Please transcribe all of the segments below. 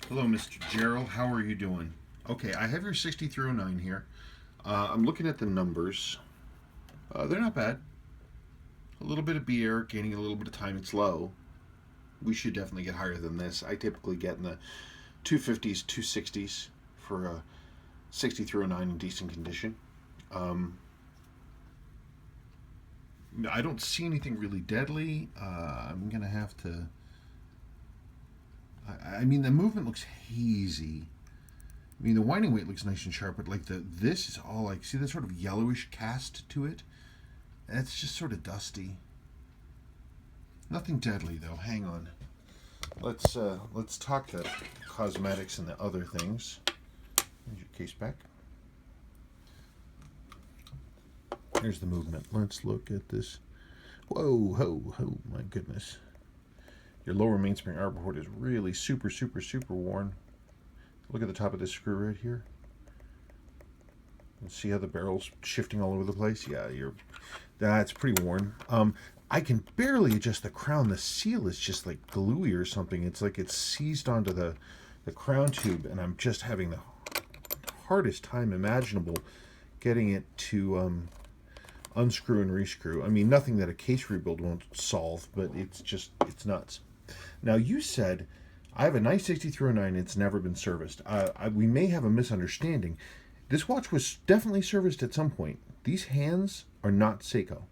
Hello, Mr. Gerald. How are you doing? Okay, I have your 6309 here. I'm looking at the numbers. They're not bad. A little bit of beer, gaining a little bit of time. It's low. We should definitely get higher than this. I typically get in the 250s, 260s for a 6309 in decent condition. Um, I don't see anything really deadly. I'm going to have to. I mean, the movement looks hazy. I mean, the winding weight looks nice and sharp, but like this is all like, see the sort of yellowish cast to it? It's just sort of dusty. Nothing deadly though. Hang on. Let's talk the cosmetics and the other things. Here's your case back. Here's the movement. Let's look at this. Whoa, ho, ho! My goodness. Your lower mainspring arbor port is really super, super, super worn. Look at the top of this screw right here. And see how the barrel's shifting all over the place? Yeah, that's pretty worn. I can barely adjust the crown. The seal is just like gluey or something. It's like it's seized onto the crown tube, and I'm just having the hardest time imaginable getting it to unscrew and rescrew. I mean, nothing that a case rebuild won't solve, but it's nuts. Now, you said I have a nice 6309. It's never been serviced. We may have a misunderstanding. This watch was definitely serviced at some point. These hands are not Seiko.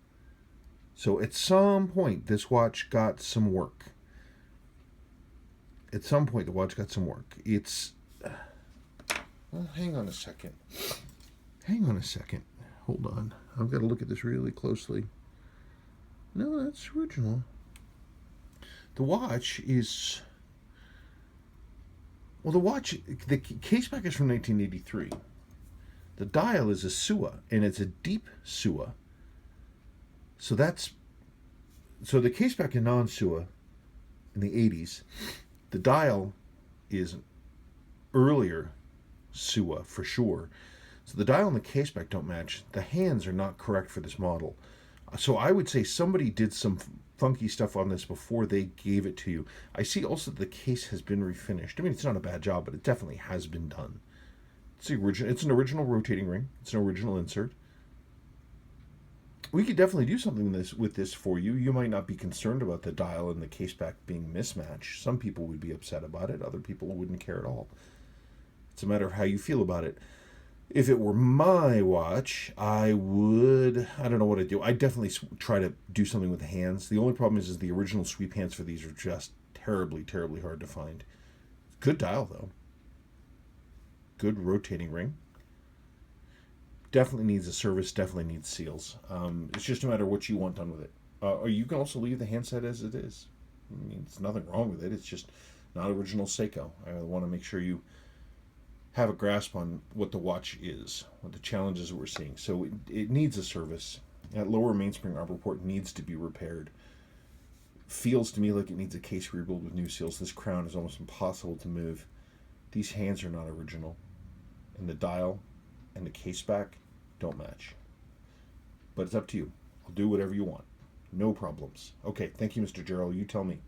So at some point, this watch got some work. At some point, the watch got some work. Well, hang on a second. Hang on a second. Hold on. I've got to look at this really closely. No, that's original. The watch is... Well, the case back is from 1983. The dial is a Sua, and it's a deep Sua. So the case back is non-Sua in the 80s. The dial is earlier Sua for sure. So the dial and the case back don't match. The hands are not correct for this model. So I would say somebody did some funky stuff on this before they gave it to you. I see also that the case has been refinished. I mean, it's not a bad job, but it definitely has been done. It's an original rotating ring. It's an original insert. We could definitely do something with this for you. You might not be concerned about the dial and the case back being mismatched. Some people would be upset about it. Other people wouldn't care at all. It's a matter of how you feel about it. If it were my watch, I don't know what I'd do. I'd definitely try to do something with the hands. The only problem is the original sweep hands for these are just terribly, terribly hard to find. Good dial, though. Good rotating ring. Definitely needs a service, definitely needs seals. It's just a matter of what you want done with it. Or you can also leave the handset as it is. I mean, there's nothing wrong with it. It's just not original Seiko. I want to make sure you have a grasp on what the watch is, what the challenges that we're seeing. So it needs a service. That lower mainspring arbor port needs to be repaired. Feels to me like it needs a case rebuild with new seals. This crown is almost impossible to move. These hands are not original. And the dial and the case back don't match. But it's up to you. I'll do whatever you want. No problems. Okay, thank you, Mr. Gerald. You tell me.